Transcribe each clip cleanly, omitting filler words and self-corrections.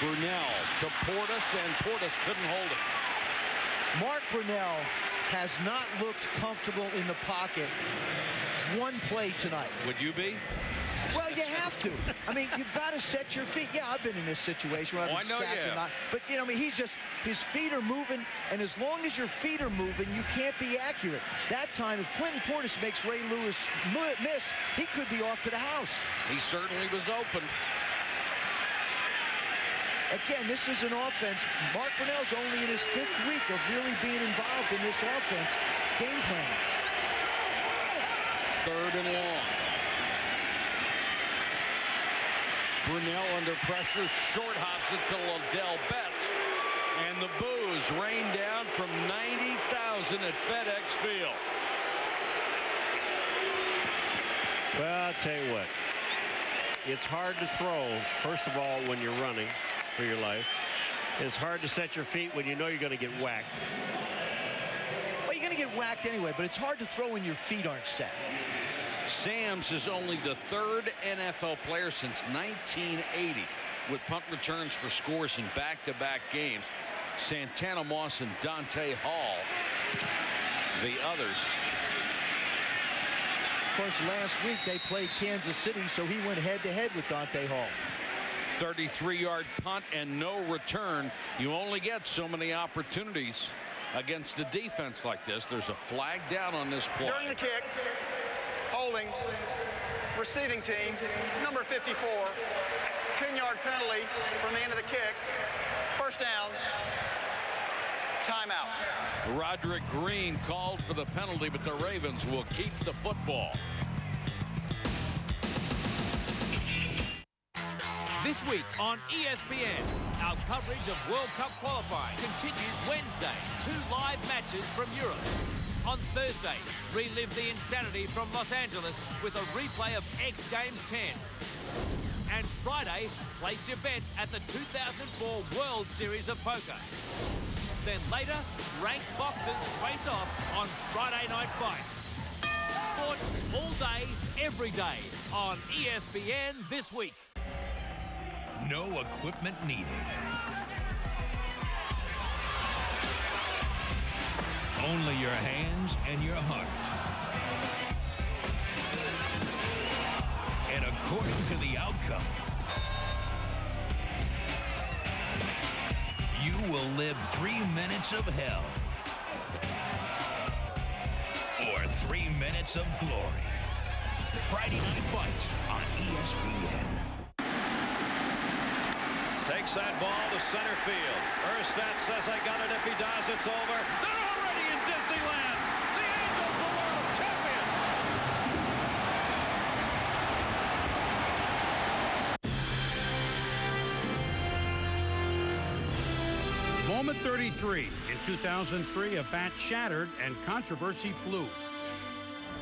Brunell to Portis, and Portis couldn't hold it. Mark Brunell has not looked comfortable in the pocket one play tonight. Would you be? Well, you have to. I mean, you've got to set your feet. Yeah, I've been in this situation where I've been sacked and not. But, you know, I mean, his feet are moving, and as long as your feet are moving, you can't be accurate. That time, if Clinton Portis makes Ray Lewis miss, he could be off to the house. He certainly was open. Again, this is an offense. Mark Brunell's only in his 5th week of really being involved in this offense game plan. 3rd and long. Brunell under pressure, short hops it to Liddell Betts, and the boos rain down from 90,000 at FedEx Field. Well, I'll tell you what, it's hard to throw, first of all, when you're running for your life. It's hard to set your feet when you know you're going to get whacked. Well, you're going to get whacked anyway, but it's hard to throw when your feet aren't set. Sams is only the 3rd NFL player since 1980 with punt returns for scores in back-to-back games. Santana Moss and Dante Hall, the others. Of course, last week they played Kansas City, so he went head-to-head with Dante Hall. 33-yard punt and no return. You only get so many opportunities against a defense like this. There's a flag down on this play. During the kick, holding, receiving team, number 54, 10-yard penalty from the end of the kick. First down, timeout. Roderick Green called for the penalty, but the Ravens will keep the football. This week on ESPN, our coverage of World Cup qualifying continues Wednesday. 2 live matches from Europe. On Thursday, relive the insanity from Los Angeles with a replay of X Games 10. And Friday, place your bets at the 2004 World Series of Poker. Then later, ranked boxers face off on Friday Night Fights. Sports all day, every day on ESPN this week. No equipment needed. Only your hands and your heart. And according to the outcome, you will live 3 minutes of hell. Or 3 minutes of glory. Friday Night Fights on ESPN. Takes that ball to center field. Erstad says, I got it. If he does, it's over. They're already in Disneyland. The Angels, the world champions. Moment 33. In 2003, a bat shattered and controversy flew.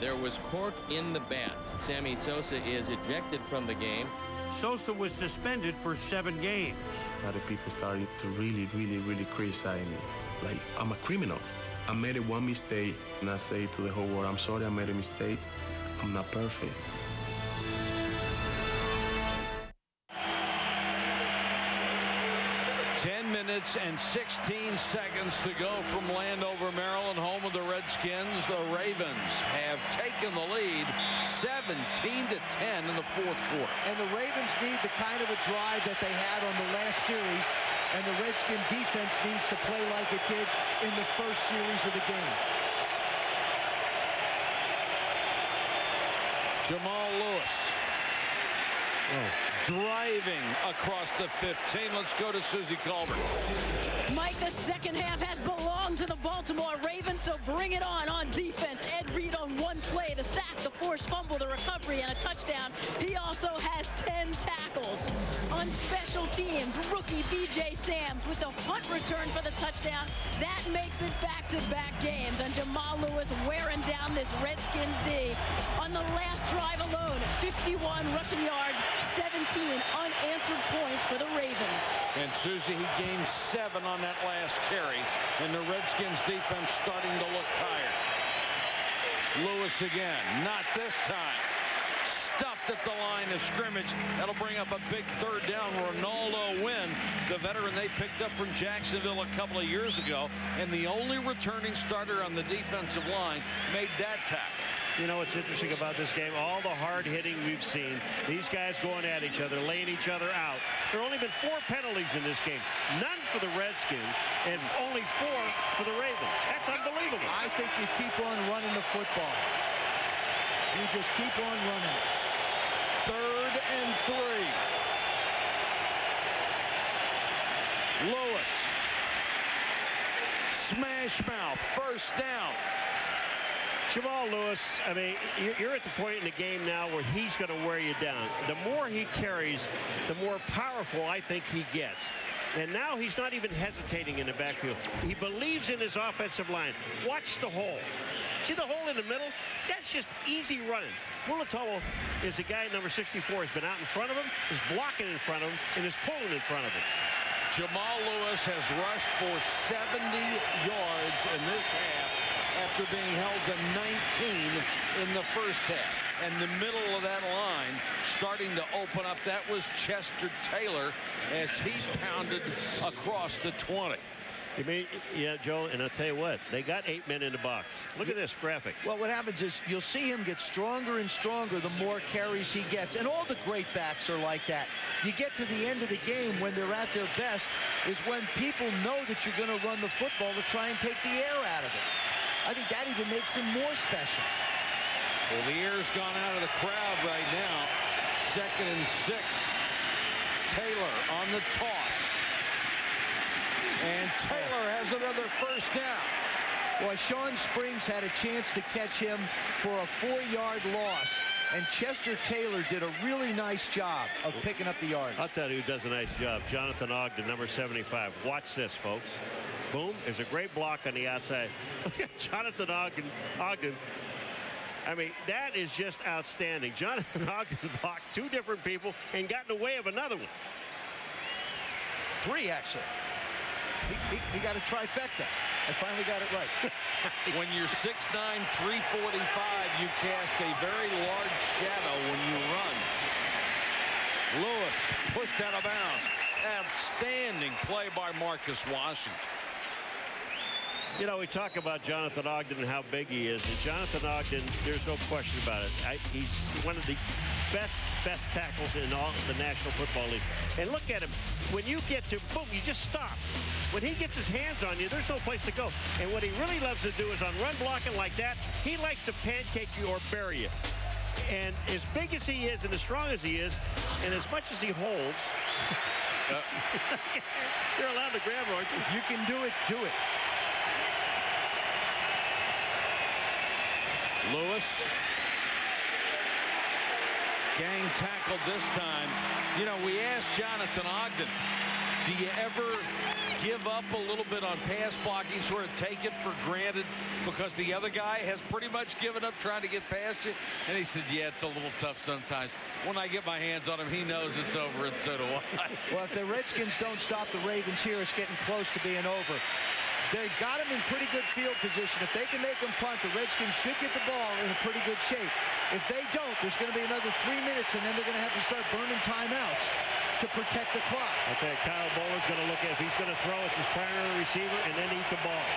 There was cork in the bat. Sammy Sosa is ejected from the game. Sosa was suspended for 7 games. A lot of people started to really criticize me. Like, I'm a criminal. I made one mistake, and I say to the whole world, I'm sorry I made a mistake. I'm not perfect. 10 minutes and 16 seconds to go from Landover, Maryland, home of the Redskins. The Ravens have taken the lead 17-10 in the 4th quarter. And the Ravens need the kind of a drive that they had on the last series, and the Redskin defense needs to play like it did in the first series of the game. Jamal Lewis driving across the 15. Let's go to Susie Colbert. Mike, the second half has belonged to the Baltimore Ravens, so bring it on defense. Ed Reed on 1 play, the sack, the forced fumble, the recovery, and a touchdown. He also has 10 tackles. On special teams, rookie B.J. Sams with the punt return for the touchdown. That makes it back-to-back games, and Jamal Lewis wearing down this Redskins D. On the last drive alone, 51 rushing yards, 17 unanswered points for the Ravens. And Susie, he gained 7 on that last carry, and the Redskins defense starting to look tired. Lewis again, not this time. stuffed at the line of scrimmage. That'll bring up a big third down. Ronaldo Wynn, the veteran they picked up from Jacksonville a couple of years ago, and the only returning starter on the defensive line, made that tackle. You know what's interesting about this game? All the hard hitting we've seen. These guys going at each other, laying each other out. There have only been 4 penalties in this game. None for the Redskins and only 4 for the Ravens. That's unbelievable. I think you keep on running the football. You just keep on running. 3rd and 3. Lewis. Smash mouth. First down. Jamal Lewis, I mean, you're at the point in the game now where he's going to wear you down. The more he carries, the more powerful I think he gets. And now he's not even hesitating in the backfield. He believes in his offensive line. Watch the hole. See the hole in the middle? That's just easy running. Mulatolo is the guy, number 64, has been out in front of him, is blocking in front of him, and is pulling in front of him. Jamal Lewis has rushed for 70 yards in this half, after being held to 19 in the first half. And the middle of that line starting to open up. That was Chester Taylor as he pounded across the 20. You mean, yeah, Joe, and I'll tell you what, they got 8 men in the box. Look at this graphic. Well, what happens is you'll see him get stronger and stronger the more carries he gets. And all the great backs are like that. You get to the end of the game when they're at their best is when people know that you're going to run the football to try and take the air out of it. I think that even makes him more special. Well, the air's gone out of the crowd right now. 2nd and 6. Taylor on the toss. And Taylor has another first down. Well, Sean Springs had a chance to catch him for a 4-yard loss. And Chester Taylor did a really nice job of picking up the yardage. I'll tell you who does a nice job. Jonathan Ogden, number 75. Watch this, folks. Boom. There's a great block on the outside. Look at Jonathan Ogden. I mean, that is just outstanding. Jonathan Ogden blocked 2 different people and got in the way of another one. 3, actually. He got a trifecta. I finally got it right. When you're 6'9", 345, you cast a very large shadow when you run. Lewis pushed out of bounds. Outstanding play by Marcus Washington. You know, we talk about Jonathan Ogden and how big he is. And Jonathan Ogden, there's no question about it. He's one of the best tackles in all the National Football League. And look at him. When you get to, boom, you just stop. When he gets his hands on you, there's no place to go. And what he really loves to do is on run blocking like that, he likes to pancake you or bury you. And as big as he is and as strong as he is, and as much as he holds, you're allowed to grab him, aren't you? If you can do it, do it. Lewis. Gang tackled this time. You know, we asked Jonathan Ogden, do you ever give up a little bit on pass blocking, sort of take it for granted because the other guy has pretty much given up trying to get past you? And he said, yeah, it's a little tough sometimes. When I get my hands on him, he knows it's over, and so do I. Well, if the Redskins don't stop the Ravens here, it's getting close to being over. They've got him in pretty good field position. If they can make them punt, the Redskins should get the ball in a pretty good shape. If they don't, there's going to be another 3 minutes, and then they're going to have to start burning timeouts to protect the clock. Okay, Kyle Bowler's going to look at if he's going to throw, it's his primary receiver, and then eat the ball.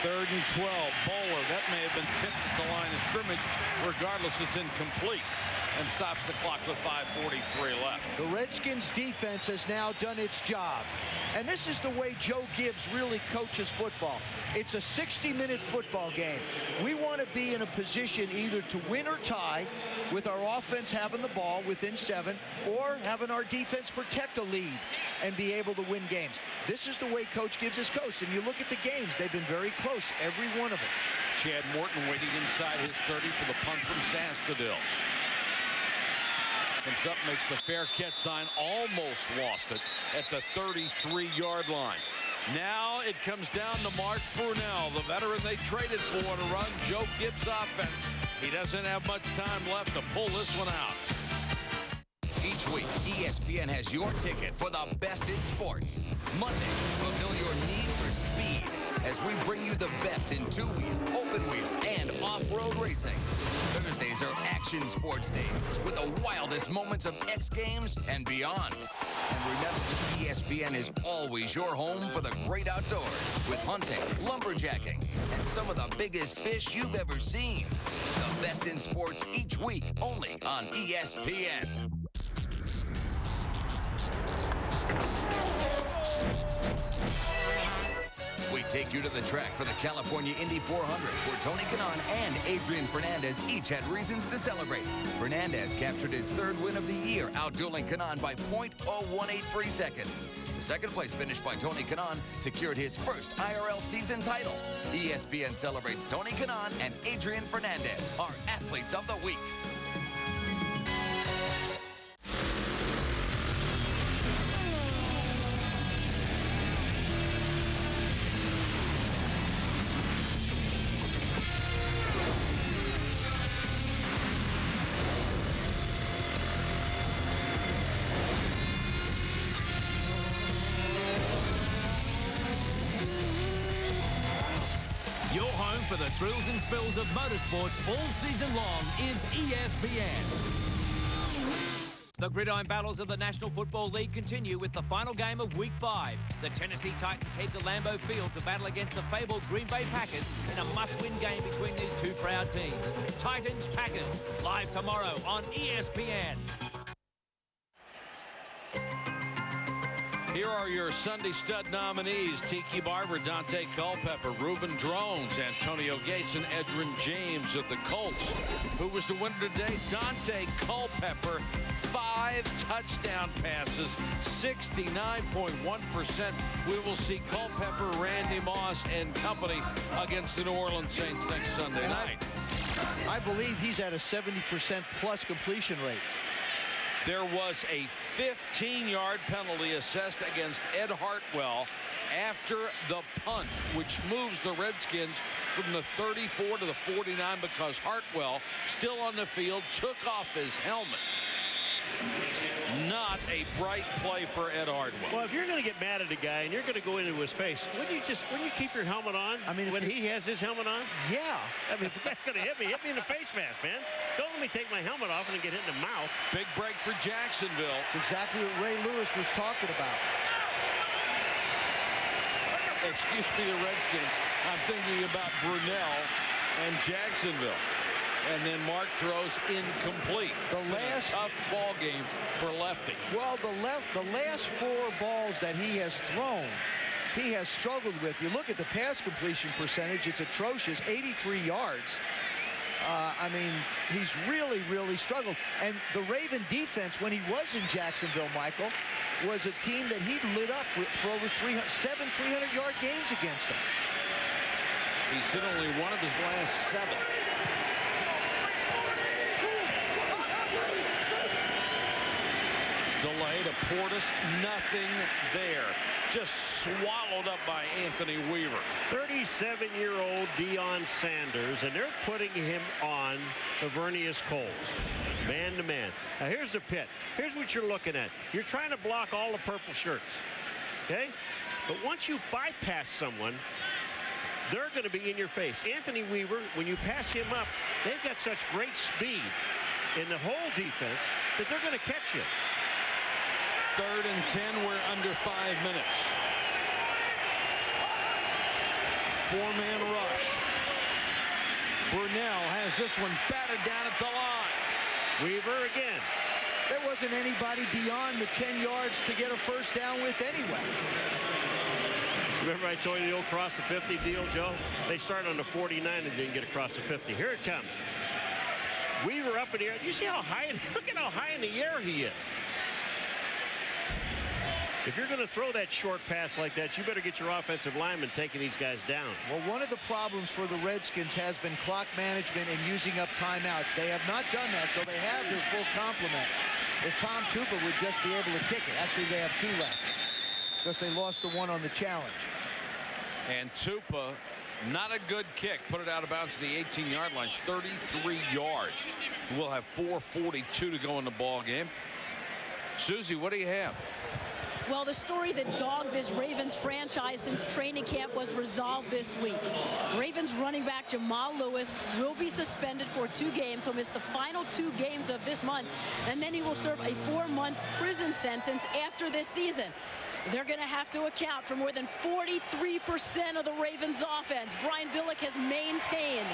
3rd and 12. Bowler, that may have been tipped at the line of scrimmage. Regardless, it's incomplete and stops the clock with 5:43 left. The Redskins defense has now done its job. And this is the way Joe Gibbs really coaches football. It's a 60-minute football game. We want to be in a position either to win or tie with our offense having the ball within 7 or having our defense protect a lead and be able to win games. This is the way Coach Gibbs has coached. And you look at the games, they've been very close, every one of them. Chad Morton waiting inside his 30 for the punt from Sastadil. Comes up, makes the fair catch sign, almost lost it at the 33-yard line. Now it comes down to Mark Brunell, the veteran they traded for to run Joe Gibbs' offense. He doesn't have much time left to pull this one out. Each week, ESPN has your ticket for the best in sports. Mondays, fulfill your need for speed as we bring you the best in two-wheel, open-wheel, and off-road racing. Thursdays are action sports days with the wildest moments of X Games and beyond. And remember, ESPN is always your home for the great outdoors with hunting, lumberjacking, and some of the biggest fish you've ever seen. The best in sports each week, only on ESPN. We take you to the track for the California Indy 400, where Tony Kanaan and Adrian Fernandez each had reasons to celebrate. Fernandez captured his third win of the year, outdueling Kanaan by .0183 seconds. The second place finish by Tony Kanaan secured his first IRL season title. ESPN celebrates Tony Kanaan and Adrian Fernandez, our athletes of the week. Your home for the thrills and spills of motorsports all season long is ESPN. The gridiron battles of the National Football League continue with the final game of Week 5. The Tennessee Titans head to Lambeau Field to battle against the fabled Green Bay Packers in a must-win game between these two proud teams. Titans-Packers, live tomorrow on ESPN. Here are your Sunday stud nominees: Tiki Barber, Dante Culpepper, Reuben Drones, Antonio Gates, and Edgerrin James of the Colts. Who was the winner today? Dante Culpepper. 5 touchdown passes, 69.1%. We will see Culpepper, Randy Moss, and company against the New Orleans Saints next Sunday night. I believe he's at a 70% plus completion rate. There was a 15-yard penalty assessed against Ed Hartwell after the punt, which moves the Redskins from the 34 to the 49 because Hartwell, still on the field, took off his helmet. Not a bright play for Ed Hartwell. Well, if you're going to get mad at a guy and you're going to go into his face, wouldn't you keep your helmet on? I mean, when he has his helmet on? Yeah. I mean, if the guy's going to hit me in the face mask, man. Don't let me take my helmet off and get hit in the mouth. Big break for Jacksonville. It's exactly what Ray Lewis was talking about. Excuse me, the Redskins. I'm thinking about Brunell and Jacksonville. And then Mark throws incomplete. The last tough ball game for Lefty. Well, the last 4 balls that he has thrown, he has struggled with. You look at the pass completion percentage, it's atrocious, 83 yards. I mean, he's really, really struggled. And the Raven defense, when he was in Jacksonville, Michael, was a team that he lit up for over 7 300-yard games against them. He's hit only one of his last 7. Delay to Portis, nothing there. Just swallowed up by Anthony Weaver. 37-year-old Deion Sanders, and they're putting him on Tavernius Coles. Man to man. Now here's the pit. Here's what you're looking at. You're trying to block all the purple shirts. Okay? But once you bypass someone, they're going to be in your face. Anthony Weaver, when you pass him up, they've got such great speed in the whole defense that they're going to catch you. 3rd and 10, we're under 5 minutes. 4-man rush. Brunell has this one batted down at the line. Weaver again. There wasn't anybody beyond the 10 yards to get a first down with anyway. Remember I told you the old cross the 50 deal, Joe? They started on the 49 and didn't get across the 50. Here it comes. Weaver up in the air. You see how high? Look at how high in the air he is. If you're going to throw that short pass like that, you better get your offensive lineman taking these guys down. Well, one of the problems for the Redskins has been clock management and using up timeouts. They have not done that, so they have their full complement. If Tom Tupa would just be able to kick it. Actually, they have 2 left because they lost the one on the challenge. And Tupa, not a good kick. Put it out of bounds to the 18-yard line, 33 yards. We'll have 4:42 to go in the ball game. Susie, what do you have? Well, the story that dogged this Ravens franchise since training camp was resolved this week. Ravens running back Jamal Lewis will be suspended for 2 games. He'll miss the final 2 games of this month, and then he will serve a 4-month prison sentence after this season. They're going to have to account for more than 43% of the Ravens offense. Brian Billick has maintained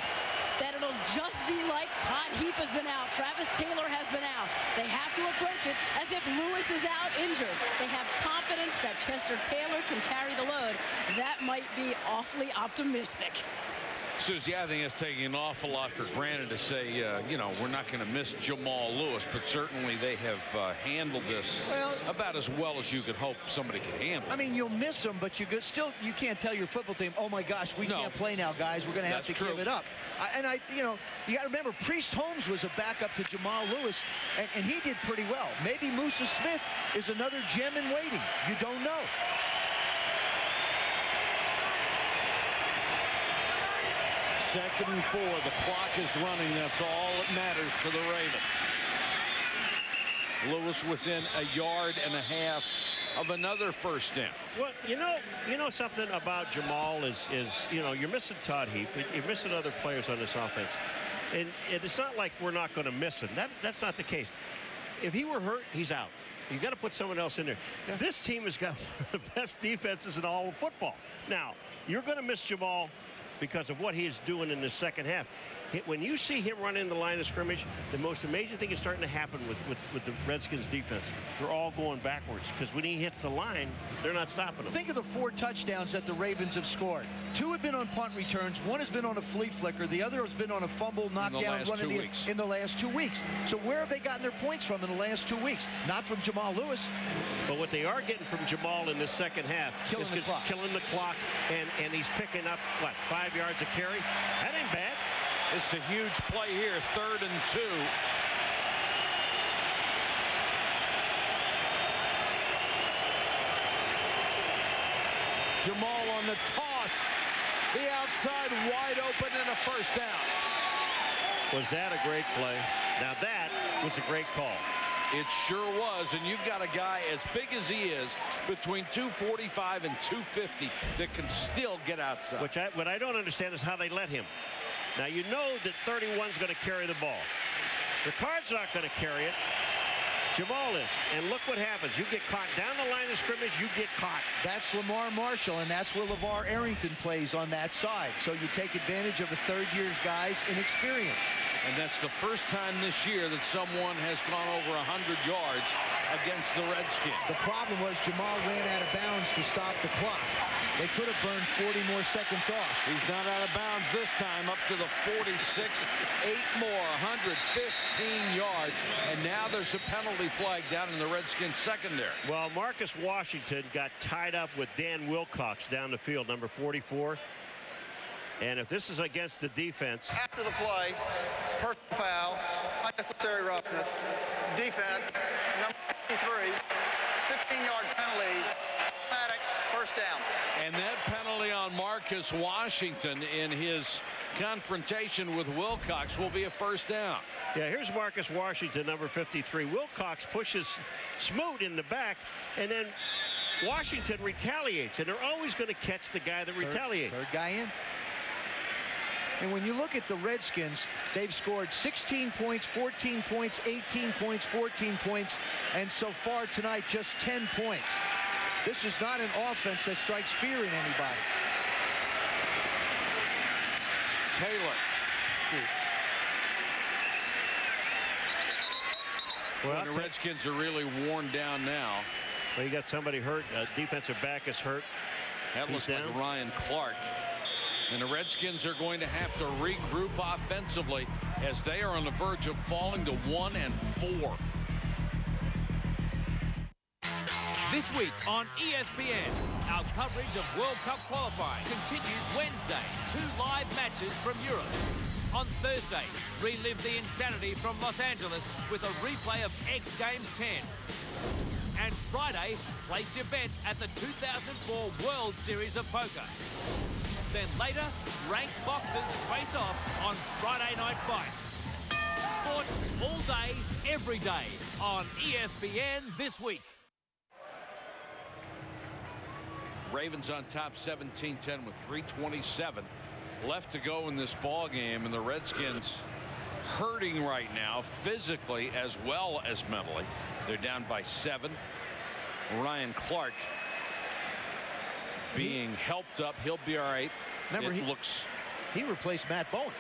that it'll just be like Todd Heap has been out, Travis Taylor has been out. They have to approach it as if Lewis is out injured. They have confidence that Chester Taylor can carry the load. That might be awfully optimistic. Susie, I think it's taking an awful lot for granted to say, you know, we're not going to miss Jamal Lewis, but certainly they have handled this about as well as you could hope somebody could handle. I mean, you'll miss him, but you can't tell your football team, oh my gosh, we can't play now, guys. We're going to have to give it up. You know, you got to remember, Priest Holmes was a backup to Jamal Lewis, and he did pretty well. Maybe Musa Smith is another gem in waiting. You don't know. Second and 4. The clock is running. That's all that matters for the Ravens. Lewis within a 1.5 yards of another first down. Well, you know something about Jamal is you know, you're missing Todd Heap. You're missing other players on this offense. And it's not like we're not going to miss him. That's not the case. If he were hurt, he's out. You got to put someone else in there. Yeah. This team has got one of the best defenses in all of football. Now, you're going to miss Jamal because of what he is doing in the second half. When you see him run in the line of scrimmage, the most amazing thing is starting to happen with the Redskins defense. They're all going backwards because when he hits the line, they're not stopping him. Think of the 4 touchdowns that the Ravens have scored. 2 have been on punt returns. 1 has been on a flea flicker. The other has been on a fumble knockdown run in the last 2 weeks. So where have they gotten their points from in the last 2 weeks? Not from Jamal Lewis. But what they are getting from Jamal in the second half is killing the clock, and he's picking up, what, 5 yards a carry? That ain't bad. It's a huge play here, 3rd and 2. Jamal on the toss. The outside wide open and a first down. Was that a great play? Now that was a great call. It sure was, and you've got a guy as big as he is, between 245 and 250, that can still get outside. What I don't understand is how they let him. Now, you know that 31's going to carry the ball. Ricard's not going to carry it. Jamal is. And look what happens. You get caught down the line of scrimmage, you get caught. That's Lamar Marshall, and that's where LeVar Arrington plays on that side. So you take advantage of a third-year guy's inexperience. And that's the first time this year that someone has gone over 100 yards against the Redskins. The problem was Jamal ran out of bounds to stop the clock. They could have burned 40 more seconds off. He's not out of bounds this time, up to the 46. 8 more, 115 yards. And now there's a penalty flag down in the Redskins secondary. Well, Marcus Washington got tied up with Dan Wilcox down the field, number 44. And if this is against the defense. After the play, personal foul, unnecessary roughness, defense, number 53, 15-yard penalty, automatic first down. And that penalty on Marcus Washington in his confrontation with Wilcox will be a first down. Yeah, here's Marcus Washington, number 53. Wilcox pushes Smoot in the back, and then Washington retaliates, and they're always going to catch the guy that retaliates. Third guy in. And when you look at the Redskins, they've scored 16 points, 14 points, 18 points, 14 points, and so far tonight just 10 points. This is not an offense that strikes fear in anybody. Taylor. Well, the Redskins are really worn down now. Well, you got somebody hurt. Defensive back is hurt. That looks like Ryan Clark. And the Redskins are going to have to regroup offensively as they are on the verge of falling to 1-4. This week on ESPN, our coverage of World Cup qualifying continues Wednesday. 2 live matches from Europe. On Thursday, relive the insanity from Los Angeles with a replay of X Games 10. And Friday, place your bets at the 2004 World Series of Poker. Then later, ranked boxers face off on Friday Night Fights. Sports all day, every day on ESPN this week. Ravens on top 17-10 with 3:27 left to go in this ball game, and the Redskins hurting right now physically as well as mentally. They're down by 7. Ryan Clark being helped up. He'll be all right. Remember, he replaced Matt Bowen.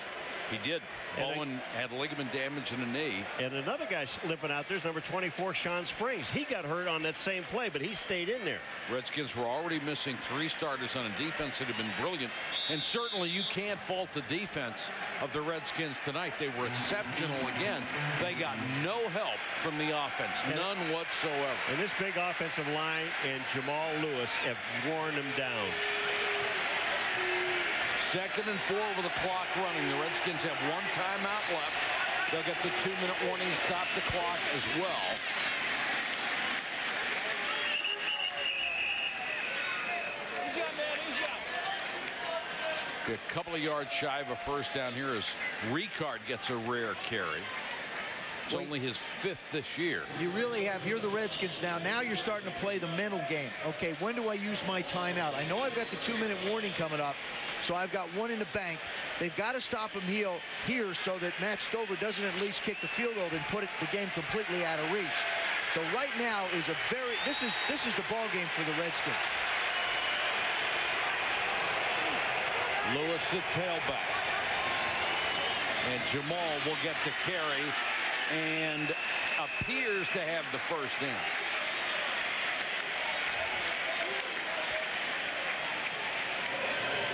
He did. Bowen had ligament damage in the knee. And another guy slipping out there is number 24, Sean Springs. He got hurt on that same play, but he stayed in there. Redskins were already missing 3 starters on a defense that had been brilliant. And certainly you can't fault the defense of the Redskins tonight. They were exceptional again. They got no help from the offense. None whatsoever. And this big offensive line and Jamal Lewis have worn them down. 2nd and 4 with the clock running. The Redskins have 1 timeout left. They'll get the 2-minute warning, stop the clock as well. A couple of yards shy of a first down here as Ricard gets a rare carry. It's only his 5th this year. You really have. You're the Redskins now. Now you're starting to play the mental game. Okay, when do I use my timeout? I know I've got the 2-minute warning coming up, so I've got 1 in the bank. They've got to stop him here so that Matt Stover doesn't at least kick the field goal and put the game completely out of reach. So right now is a very this is the ball game for the Redskins. Lewis at tailback, and Jamal will get the carry and appears to have the first down.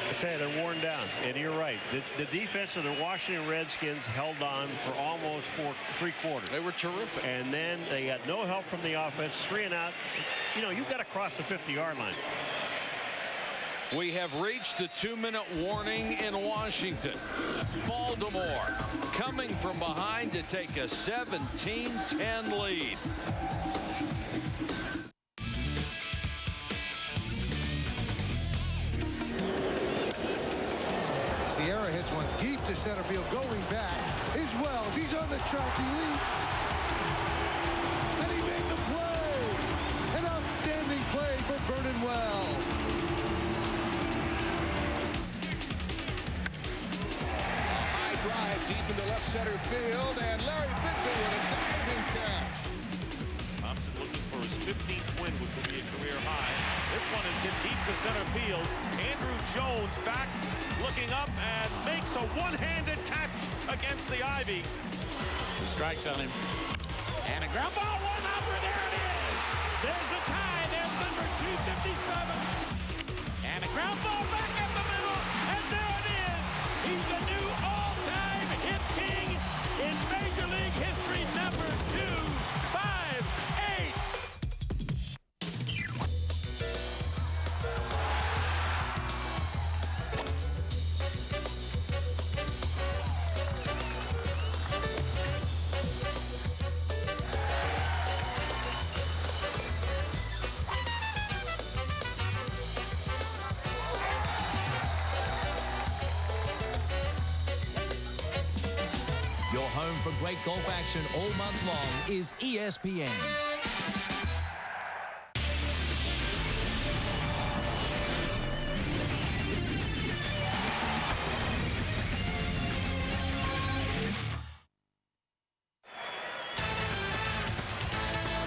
I tell you, they're worn down, and you're right. The defense of the Washington Redskins held on for almost 3 quarters. They were terrific. And then they got no help from the offense. 3 and out. You know, you've got to cross the 50-yard line. We have reached the 2-minute warning in Washington. Baltimore coming from behind to take a 17-10 lead. Sierra hits one deep to center field, going back is Wells. He's on the track, he leaps, and he made the play. An outstanding play for Vernon Wells. Drive deep into left center field, and Larry Bigby with a diving catch. Thompson looking for his 15th win, which will be a career high. This one is hit deep to center field. Andrew Jones back, looking up, and makes a one-handed catch against the ivy. Strikes on him. And a ground ball, 1-hopper, there it is. There's a tie, there's number 257. And a ground ball back up the middle, and there it is. He's a new all-time hit king in Major League history, number 258. Your home for great golf action all month long is ESPN.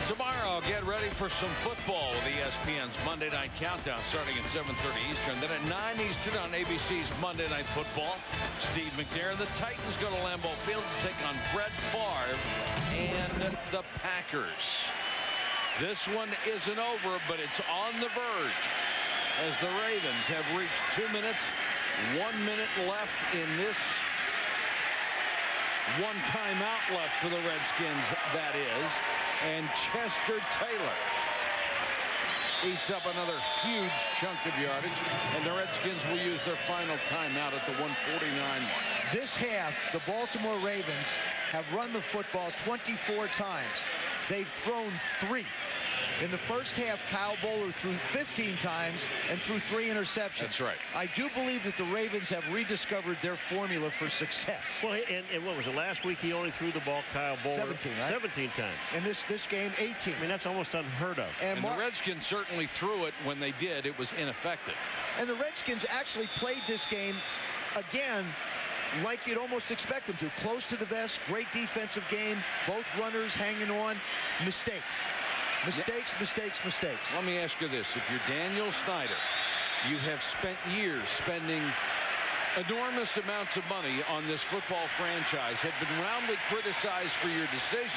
Tomorrow, get ready for some football with ESPN's Monday Night Countdown starting at 7:30 Eastern. Then at 9 Eastern on ABC's Monday Night Football, Steve McNair. The Titans go to Lambeau Field to take on Brett Favre and the Packers. This one isn't over, but it's on the verge as the Ravens have reached 2 minutes, 1 minute left in this. 1 timeout left for the Redskins, that is. And Chester Taylor eats up another huge chunk of yardage, and the Redskins will use their final timeout at the 1:49 mark. This half, the Baltimore Ravens have run the football 24 times. They've thrown 3. In the first half, Kyle Bowler threw 15 times and threw 3 interceptions. That's right. I do believe that the Ravens have rediscovered their formula for success. Well, and what was it? Last week he only threw the ball, Kyle Bowler, 17, right? 17 times. And this game, 18. I mean, that's almost unheard of. And the Redskins certainly threw it. When they did, it was ineffective. And the Redskins actually played this game, again, like you'd almost expect them to. Close to the vest, great defensive game, both runners hanging on, mistakes. Mistakes, mistakes, mistakes. Let me ask you this. If you're Daniel Snyder, you have spent years spending enormous amounts of money on this football franchise, have been roundly criticized for your decisions.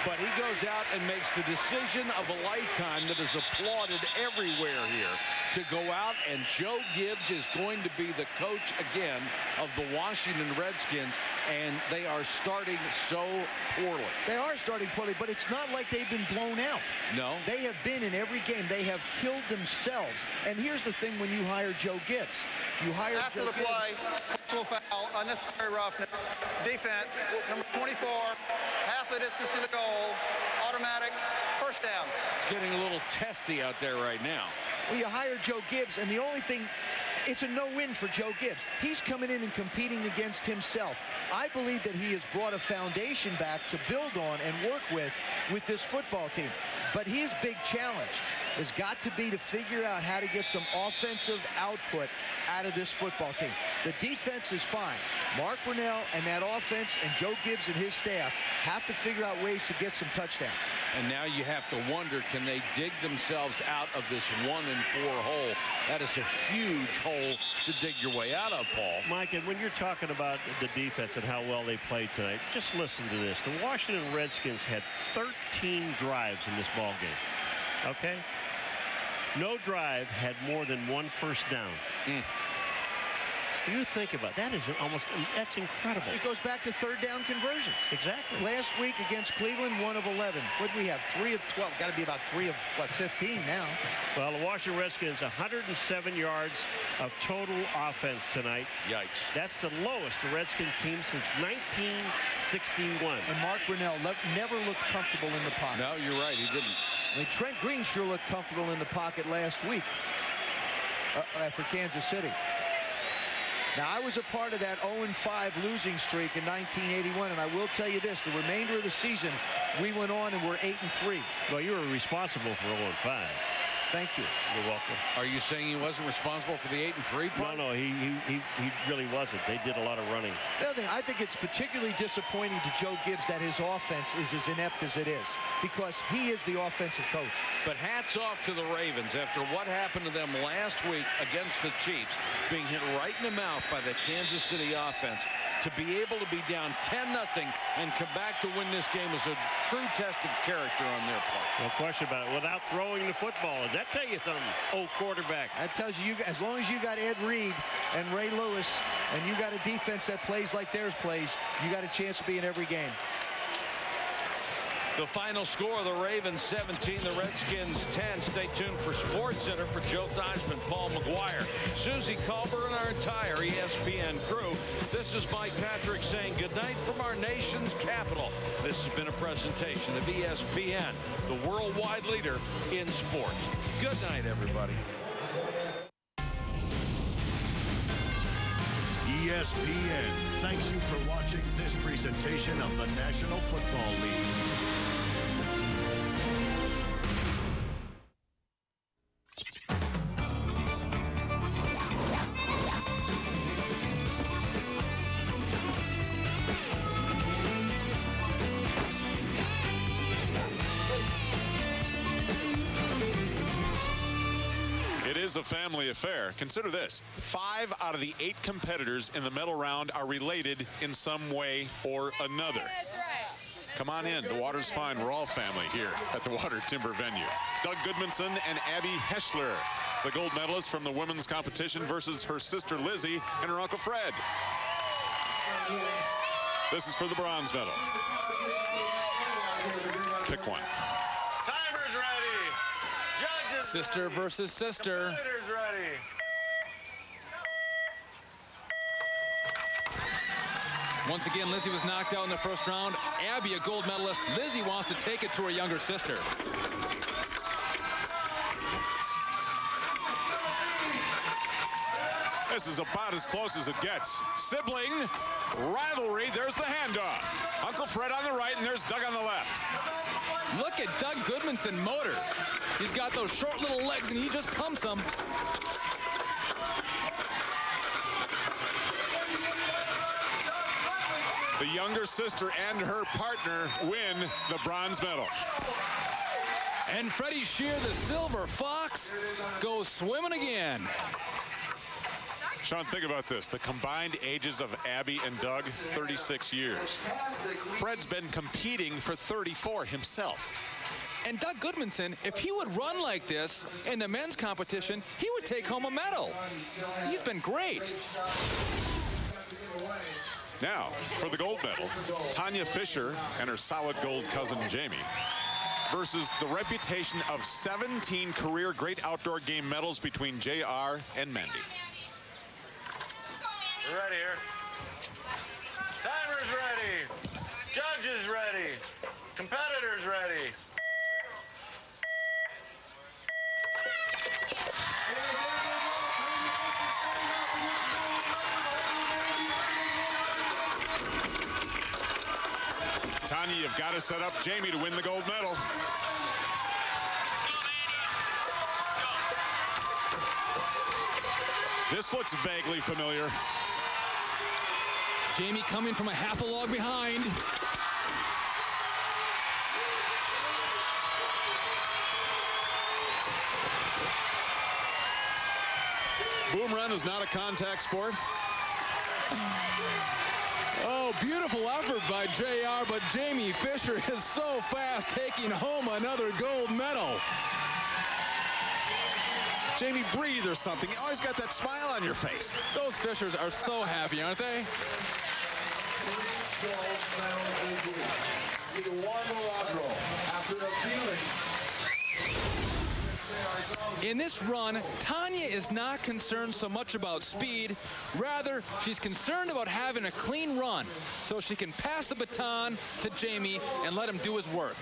But he goes out and makes the decision of a lifetime that is applauded everywhere here to go out, and Joe Gibbs is going to be the coach again of the Washington Redskins, and they are starting so poorly. They are starting poorly, but it's not like they've been blown out. No. They have been in every game. They have killed themselves. And here's the thing when you hire Joe Gibbs. You hire After Joe the Gibbs. play, personal foul, unnecessary roughness, defense, number 24, half the distance to the goal, automatic, first down. It's getting a little testy out there right now. Well, you hire Joe Gibbs, and the only thing, it's a no-win for Joe Gibbs. He's coming in and competing against himself. I believe that he has brought a foundation back to build on and work with this football team. But his big challenge has got to be to figure out how to get some offensive output out of this football team. The defense is fine. Mark Brunell and that offense and Joe Gibbs and his staff have to figure out ways to get some touchdowns. And now you have to wonder, can they dig themselves out of this 1-4 hole? That is a huge hole to dig your way out of, Paul. Mike, and when you're talking about the defense and how well they played tonight, just listen to this. The Washington Redskins had 13 drives in this ball game. Okay? No drive had more than 1 first down. You think about that, is that's incredible. It goes back to third down conversions. Exactly. Last week against Cleveland, 1 of 11. What do we have? 3 of 12. Got to be about 3 of, 15 now. Well, the Washington Redskins, 107 yards of total offense tonight. Yikes. That's the lowest the Redskins team since 1961. And Mark Brunell never looked comfortable in the pocket. No, you're right. He didn't. I mean, Trent Green sure looked comfortable in the pocket last week for Kansas City. Now, I was a part of that 0-5 losing streak in 1981, and I will tell you this, the remainder of the season, we went on and we're 8-3. Well, you were responsible for 0-5. Thank you. You're welcome. Are you saying he wasn't responsible for the 8-3 part? No, he really wasn't. They did a lot of running. The other thing, I think it's particularly disappointing to Joe Gibbs that his offense is as inept as it is, because he is the offensive coach. But hats off to the Ravens after what happened to them last week against the Chiefs, being hit right in the mouth by the Kansas City offense. To be able to be down 10-0 and come back to win this game is a true test of character on their part. No question about it. Without throwing the football, does that tell you something, old quarterback? That tells you, as long as you got Ed Reed and Ray Lewis, and you got a defense that plays like theirs plays, you got a chance to be in every game. The final score, the Ravens 17, the Redskins 10. Stay tuned for SportsCenter for Joe Theismann, Paul McGuire, Susie Culber, and our entire ESPN crew. This is Mike Patrick saying goodnight from our nation's capital. This has been a presentation of ESPN, the worldwide leader in sports. Good night, everybody. ESPN thanks you for watching this presentation of the National Football League. Is a family affair. Consider this: 5 out of the 8 competitors in the medal round are related in some way or another. That's right. Come on in. The water's fine. We're all family here at the Water Timber venue. Doug Goodmanson and Abby Heschler, the gold medalist from the women's competition, versus her sister Lizzie and her uncle Fred. This is for the bronze medal. Pick one. Timer's ready. Judges Sister ready. versus sister. Competitors ready. Once again, Lizzie was knocked out in the first round. Abby, a gold medalist. Lizzie wants to take it to her younger sister. this is about as close as it gets. Sibling rivalry. There's the handoff. Uncle Fred on the right, and there's Doug on the left. Look at Doug Goodmanson motor. He's got those short little legs, and he just pumps them. The younger sister and her partner win the bronze medal. And Freddie Shear, the silver fox, goes swimming again. Sean, think about this. The combined ages of Abby and Doug, 36 years. Fred's been competing for 34 himself. And Doug Goodmanson, if he would run like this in the men's competition, he would take home a medal. He's been great. Now, for the gold medal, Tanya Fisher and her solid gold cousin Jamie versus the reputation of 17 career great outdoor game medals between JR and Mandy. We're ready here. Timers ready. Judges ready. Competitors ready. Tanya, you've got to set up Jamie to win the gold medal. This looks vaguely familiar. Jamie coming from a half a log behind. Boom run is not a contact sport. Oh, beautiful effort by JR, but Jamie Fisher is so fast, taking home another gold medal. Jamie, breathe or something. You always got that smile on your face. Those Fishers are so happy, aren't they? In this run, Tanya is not concerned so much about speed. Rather, she's concerned about having a clean run so she can pass the baton to Jamie and let him do his work.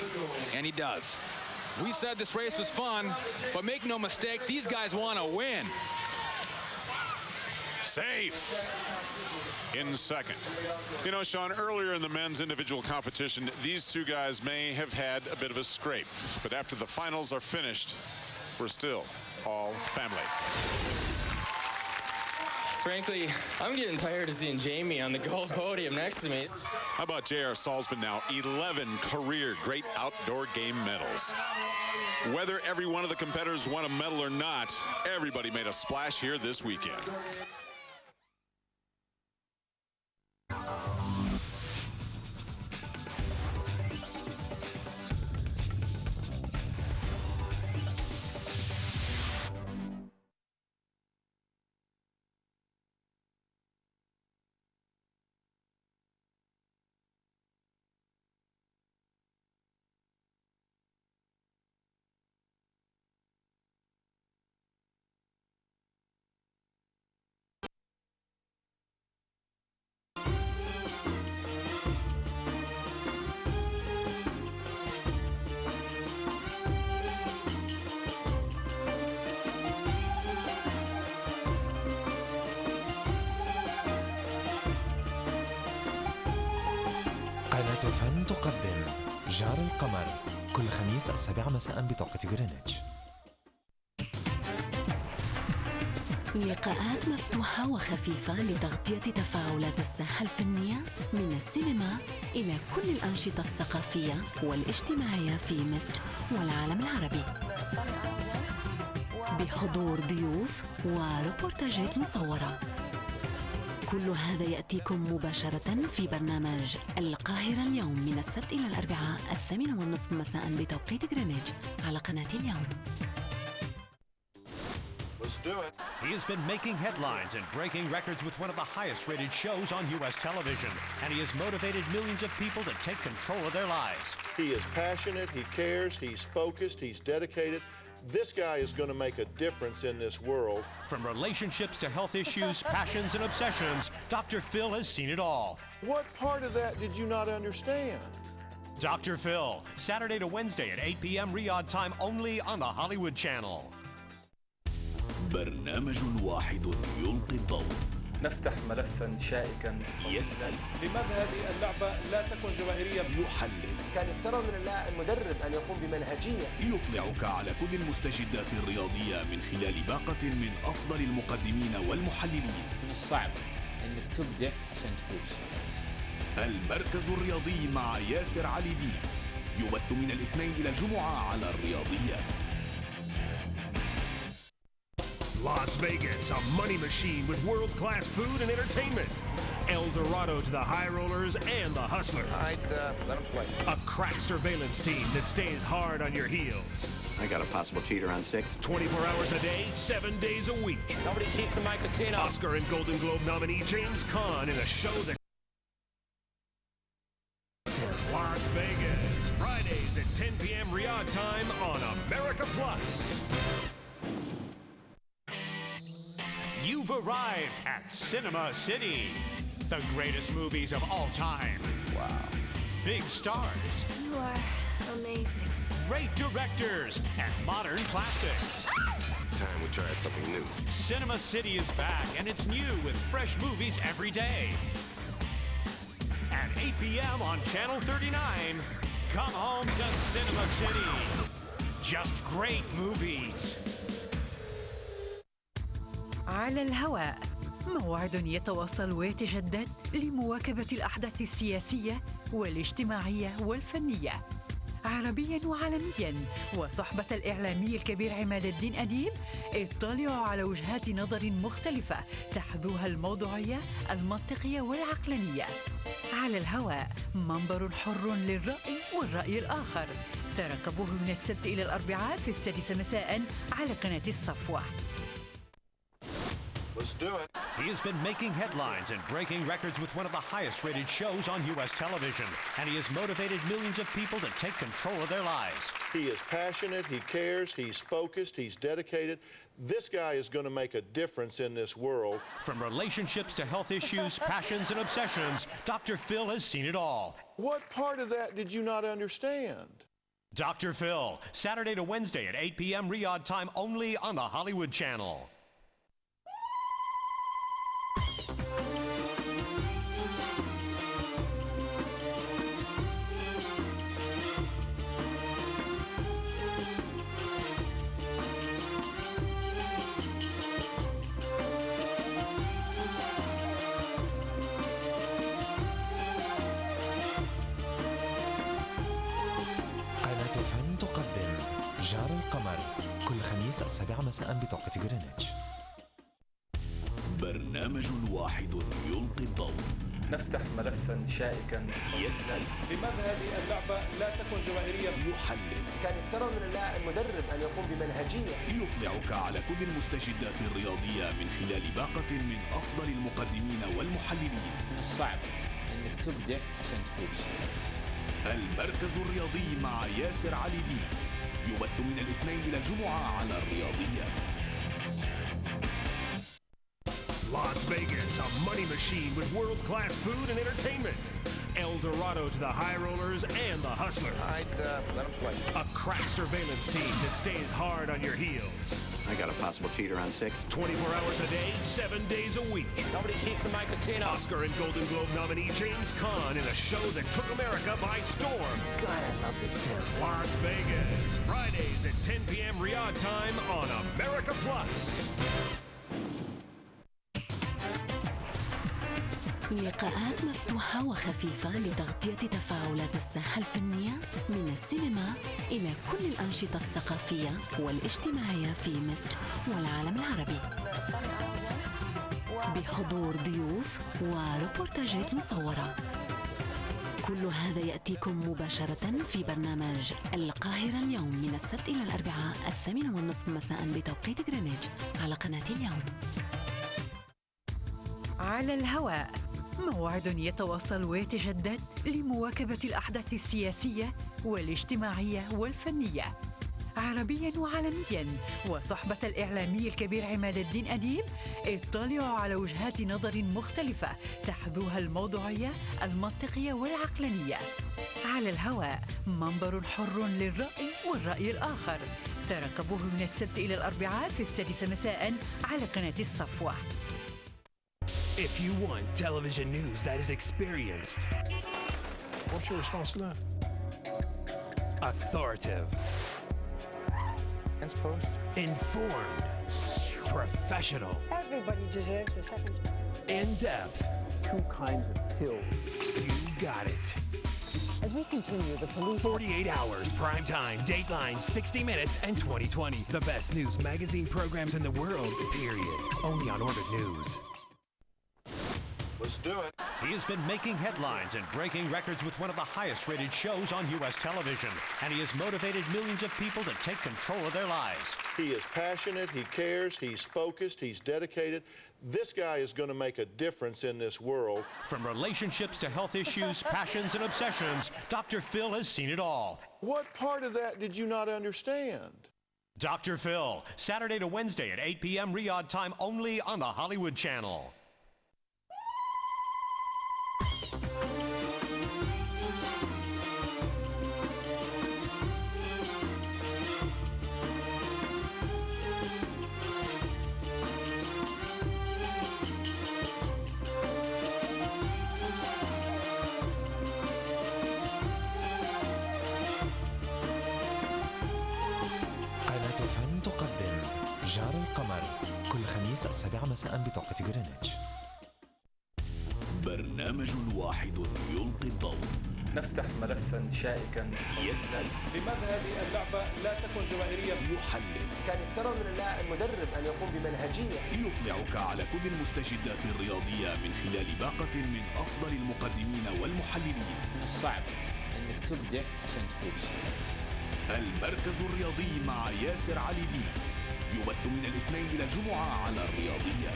And he does. We said this race was fun, but make no mistake, these guys want to win. Safe in second. You know, Sean, earlier in the men's individual competition, these two guys may have had a bit of a scrape, but after the finals are finished, we're still all family. Frankly, I'm getting tired of seeing Jamie on the gold podium next to me. How about J.R. Salzman now? 11 career great outdoor game medals. Whether every one of the competitors won a medal or not, everybody made a splash here this weekend. قناة فن تقدم جار القمر كل خميس 7 مساء بتوقيت غرينتش. لقاءات مفتوحة وخفيفة لتغطية تفاعلات الساحة الفنية من السينما إلى كل الأنشطة الثقافية والاجتماعية في مصر والعالم العربي، بحضور ضيوف وريبورتاجات مصورة. كل هذا يأتيكم مباشرة في برنامج القاهرة اليوم من السبت إلى الأربعاء 8:30 مساء بتوقيت غرينتش على قناة اليوم. Let's do it. He has been making headlines and breaking records with one of the highest rated shows on U.S. television, and he has motivated millions of people to take control of their lives. He is passionate, he cares, he's focused, he's dedicated. This guy is going to make a difference in this world. From relationships to health issues, passions, and obsessions, Dr. Phil has seen it all. What part of that did you not understand? Dr. Phil, Saturday to Wednesday at 8 p.m. Riyadh time only on the Hollywood Channel. برنامج واحد يلقي الضوء. نفتح ملفا شائكا. يسأل. لماذا هذه اللعبة لا تكون جماهيرية؟ يحلل. كان يفترض من المدرب أن يقوم بمنهجية. يطلعك على كل المستجدات الرياضية من خلال باقة من أفضل المقدمين والمحللين. من الصعب أنك تبدع عشان تفوز. المركز الرياضي مع ياسر علي دي يبث من الاثنين إلى الجمعة على الرياضية. Las Vegas, a money machine with world-class food and entertainment. El Dorado to the high rollers and the hustlers. All right, let them play. A crack surveillance team that stays hard on your heels. I got a possible cheater on 6. 24 hours a day, 7 days a week. Nobody cheats in my casino. Oscar and Golden Globe nominee James Caan in a show that Las Vegas, Fridays at 10 p.m. Riyadh time on America Plus. You've arrived at Cinema City. The greatest movies of all time. Wow. Big stars. You are amazing. Great directors and modern classics. Time we tried something new. Cinema City is back and it's new with fresh movies every day. At 8 p.m. on Channel 39, come home to Cinema City. Just great movies. على الهواء، موعد يتواصل ويتجدد لمواكبة الأحداث السياسية والاجتماعية والفنية عربيا وعالميا، وصحبة الإعلامي الكبير عماد الدين أديب اطلعوا على وجهات نظر مختلفة تحذوها الموضوعية المنطقية والعقلانية. على الهواء، منبر حر للرأي والرأي الآخر. ترقبوه من السبت إلى الأربعاء في 6 مساء على قناة الصفوة. Let's do it. He has been making headlines and breaking records with one of the highest rated shows on U.S. television, and he has motivated millions of people to take control of their lives. He is passionate, he cares, he's focused, he's dedicated. This guy is going to make a difference in this world. From relationships to health issues, passions, and obsessions, Dr. Phil has seen it all. What part of that did you not understand? Dr. Phil, Saturday to Wednesday at 8 p.m. Riyadh time only on the Hollywood Channel. جار القمر كل خميس 7 مساء بتوقيت غرينتش. برنامج واحد يلقي الضوء. نفتح ملفا شائكا. يسأل. لماذا هذه اللعبة لا تكون جماهيرية؟ يحلل. كان يفترض من المدرب أن يقوم بمنهجية. يطلعك على كل المستجدات الرياضية من خلال باقة من أفضل المقدمين والمحللين. من الصعب أنك تبدع عشان تفوز. المركز الرياضي مع ياسر علي دي يبث من الاثنين إلى الجمعة على الرياضية. Las Vegas, a money machine with world-class food and entertainment. El Dorado to the high rollers and the hustlers. All right, let them play. A crack surveillance team that stays hard on your heels. I got a possible cheater on 6. 24 hours a day, 7 days a week. Nobody cheats in my casino. Oscar and Golden Globe nominee James Caan in a show that took America by storm. God, I love this town. Las Vegas, Fridays at 10 p.m. Riyadh time on America Plus. لقاءات مفتوحة وخفيفة لتغطية تفاعلات الساحة الفنية من السينما إلى كل الأنشطة الثقافية والاجتماعية في مصر والعالم العربي، بحضور ضيوف وريبورتاجات مصورة. كل هذا يأتيكم مباشرة في برنامج القاهرة اليوم من السبت إلى الأربعاء 8:30 مساء بتوقيت غرينتش على قناة اليوم. على الهواء، موعد يتواصل ويتجدد لمواكبة الأحداث السياسية والاجتماعية والفنية عربيا وعالميا، وصحبة الإعلامي الكبير عماد الدين أديب اطلعوا على وجهات نظر مختلفة تحذوها الموضوعية المنطقية والعقلانية. على الهواء، منبر حر للرأي والرأي الآخر. ترقبوه من السبت إلى الأربعاء في 6 مساء على قناة الصفوة. If you want television news that is experienced, What's your response to that? authoritative, Hence post. informed, professional, Everybody deserves a second. in-depth, 2 kinds of pills. you got it. As we continue, the police... 48 hours, prime time, Dateline, 60 Minutes, and 2020. The best news magazine programs in the world, period. Only on Orbit News. Let's do it. He has been making headlines and breaking records with one of the highest-rated shows on U.S. television, and he has motivated millions of people to take control of their lives. He is passionate, he cares, he's focused, he's dedicated. This guy is going to make a difference in this world. From relationships to health issues, passions, and obsessions, Dr. Phil has seen it all. What part of that did you not understand? Dr. Phil, Saturday to Wednesday at 8 p.m. Riyadh time only on the Hollywood Channel. قناة فن تقدم جار القمر كل خميس 7 مساء بتوقيت غرينتش. برنامج واحد يلقي الضوء. نفتح ملفا شائكا. يسأل. لماذا هذه اللعبة لا تكون جماهيرية؟ يحلل. كان يفترض من المدرب أن يقوم بمنهجية. يطلعك على كل المستجدات الرياضية من خلال باقة من أفضل المقدمين والمحللين. من الصعب انك تبدع عشان تفوز. المركز الرياضي مع ياسر علي دي يبث من الاثنين إلى الجمعة على الرياضية.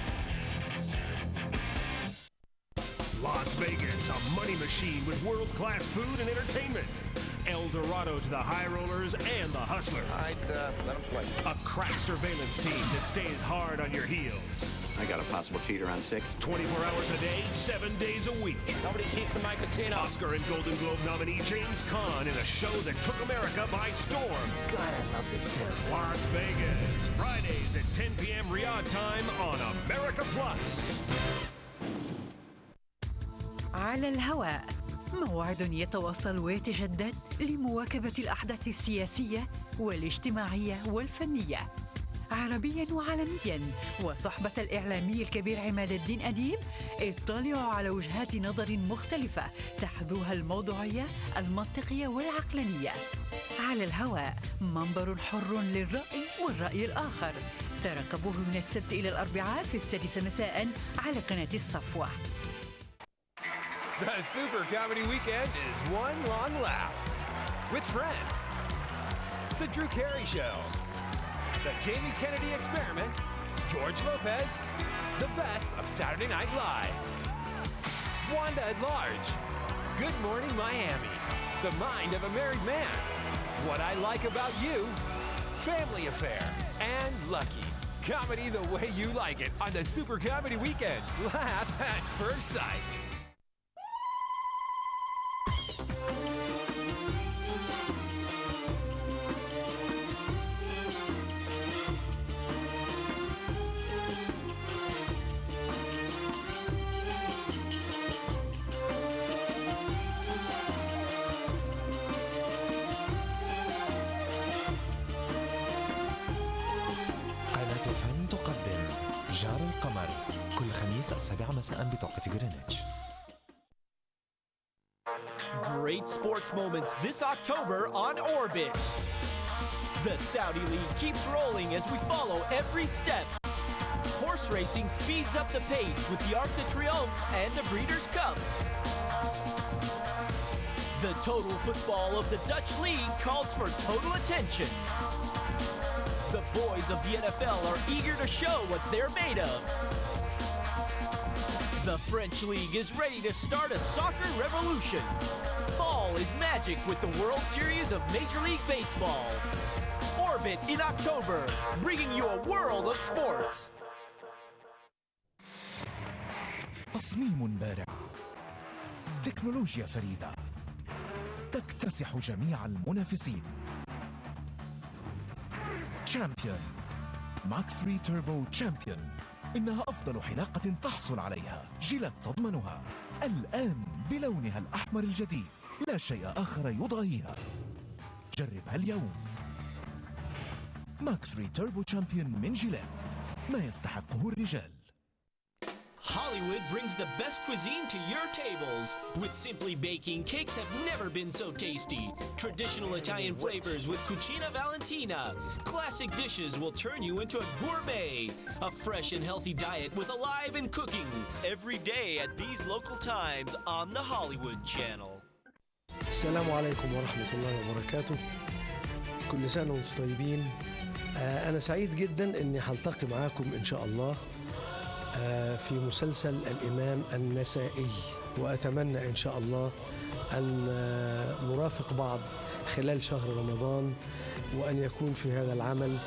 Las Vegas, a money machine with world-class food and entertainment. El Dorado to the high rollers and the hustlers. Let him play. A crack surveillance team that stays hard on your heels. I got a possible cheater on 6. 24 hours a day, 7 days a week. Nobody cheats in my casino. Oscar and Golden Globe nominee James Caan in a show that took America by storm. God, I love this town. Las Vegas, Fridays at 10 p.m. Riyadh time on America Plus. على الهواء موعد يتواصل ويتجدد لمواكبة الأحداث السياسية والاجتماعية والفنية عربيا وعالميا، وصحبة الإعلامي الكبير عماد الدين أديب اطلعوا على وجهات نظر مختلفة تحذوها الموضوعية المنطقية والعقلانية. على الهواء منبر حر للرأي والرأي الآخر. ترقبوه من السبت إلى الأربعاء في 6 مساء على قناة الصفوة. The Super Comedy Weekend is one long laugh with friends. The Drew Carey Show, the Jamie Kennedy Experiment, George Lopez, the best of Saturday Night Live, Wanda at Large, Good Morning Miami, The Mind of a Married Man, What I Like About You, Family Affair, and Lucky. Comedy the way you like it on the Super Comedy Weekend. Laugh at first sight. قناة فن تقدم جار القمر كل خميس 7 مساء بتوقيت غرينتش. Great sports moments this October on Orbit. The Saudi League keeps rolling as we follow every step. Horse racing speeds up the pace with the Arc de Triomphe and the Breeders' Cup. The total football of the Dutch League calls for total attention. The boys of the NFL are eager to show what they're made of. The French League is ready to start a soccer revolution. Fall is magic with the World Series of Major League Baseball. Orbit in October, bringing you a world of sports. تصميم بارع، تكنولوجيا فريدة، تكتسح جميع المنافسين. تشامبيون. ماك 3 توربو تشامبيون، إنها أفضل حلاقة تحصل عليها. جيلات تضمنها الآن بلونها الأحمر الجديد، لا شيء آخر يضاهيها. جربها اليوم. ماك 3 توربو تشامبيون من جيلات، ما يستحقه الرجال. Hollywood brings the best cuisine to your tables. With Simply Baking, cakes have never been so tasty. Traditional Italian flavors with Cucina Valentina. Classic dishes will turn you into a gourmet. A fresh and healthy diet with Alive and Cooking. Every day at these local times on the Hollywood Channel. السلام عليكم ورحمة الله وبركاته. كل سنة وانتم طيبين. أنا سعيد جدا إني هلتقي معاكم إن شاء الله في مسلسل الإمام النسائي، وأتمنى إن شاء الله أن نرافق بعض خلال شهر رمضان، وأن يكون في هذا العمل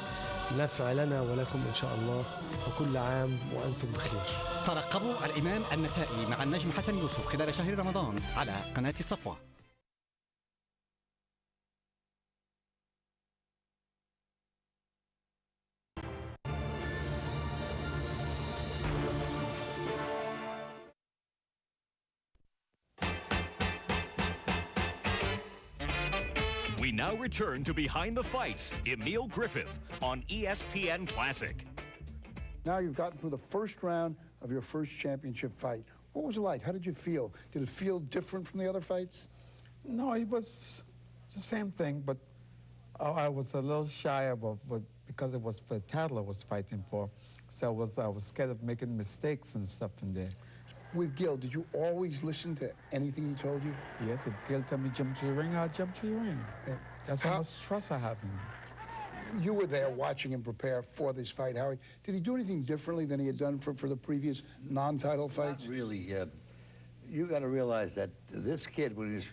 نفع لنا ولكم إن شاء الله، وكل عام وأنتم بخير. ترقبوا الإمام النسائي مع النجم حسن يوسف خلال شهر رمضان على قناة الصفوة. We now return to Behind the Fights, Emil Griffith on ESPN Classic. Now you've gotten through the first round of your first championship fight. What was it like? How did you feel? Did it feel different from the other fights? No, it was the same thing, but I was a little shy about, because it was the title I was fighting for. So I was scared of making mistakes and stuff in there. With Gil, did you always listen to anything he told you? Yes, if Gil told me jump to the ring, I'll jump to the ring. That's how much trust I have in him. You were there watching him prepare for this fight, Howie. Did he do anything differently than he had done for the previous non-title fights? Not really. You got to realize that this kid, when he was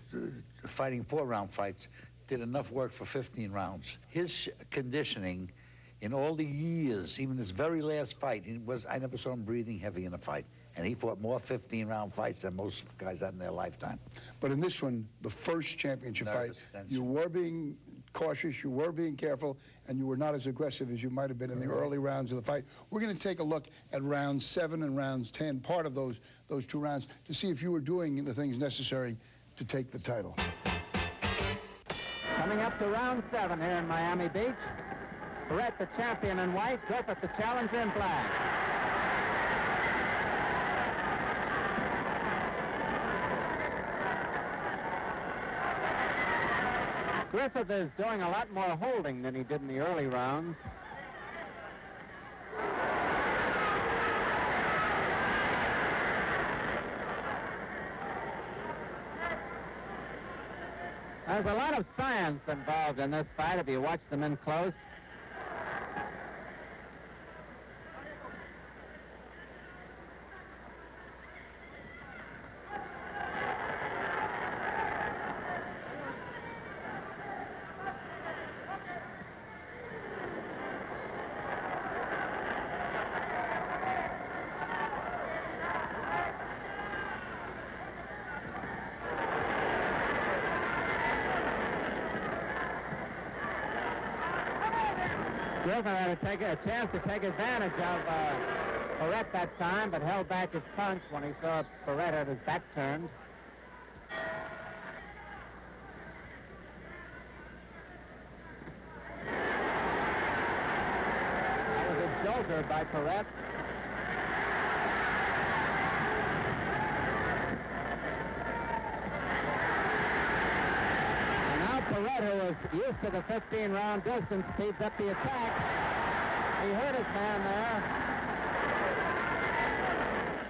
fighting 4-round fights, did enough work for 15 rounds. His conditioning in all the years, even his very last fight, I never saw him breathing heavy in a fight. And he fought more 15-round fights than most guys had in their lifetime. But in this one, the first championship fight, you were being cautious, you were being careful, and you were not as aggressive as you might have been in the early rounds of the fight. We're going to take a look at rounds 7 and rounds 10, part of those 2 rounds, to see if you were doing the things necessary to take the title. Coming up to round 7 here in Miami Beach. Brett, the champion in white, Griffith, the challenger in black. Griffith is doing a lot more holding than he did in the early rounds. There's a lot of science involved in this fight if you watch them in close. Griffith had a chance to take advantage of Barrett that time, but held back his punch when he saw Barrett had his back turned. That was a joker by Barrett. Barrett, who was used to the 15-round distance, speeds up the attack. He hurt his man there.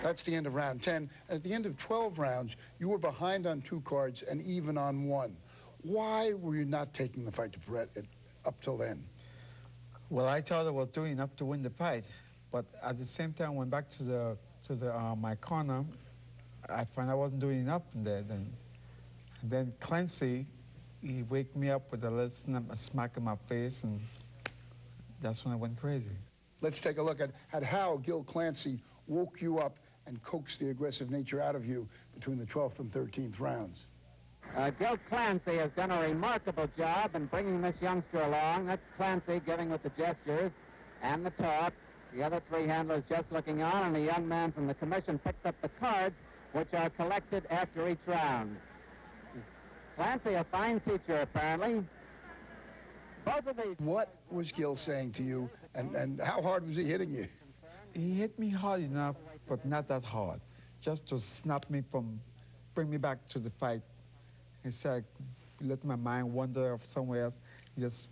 That's the end of round 10. At the end of 12 rounds, you were behind on 2 cards and even on 1. Why were you not taking the fight to Barrett up till then? Well, I thought I was doing enough to win the fight, but at the same time, went back to my corner. I found I wasn't doing enough in there then. And then Clancy, he waked me up with a little smack in my face, and that's when I went crazy. Let's take a look at how Gil Clancy woke you up and coaxed the aggressive nature out of you between the 12th and 13th rounds. Gil Clancy has done a remarkable job in bringing this youngster along. That's Clancy giving with the gestures and the talk. The other three handlers just looking on, and a young man from the commission picked up the cards, which are collected after each round. Clancy, a fine teacher, apparently. Both of these... What was Gil saying to you, and how hard was he hitting you? He hit me hard enough, but not that hard, just to snap me from, bring me back to the fight. He said, let my mind wander off somewhere else. He just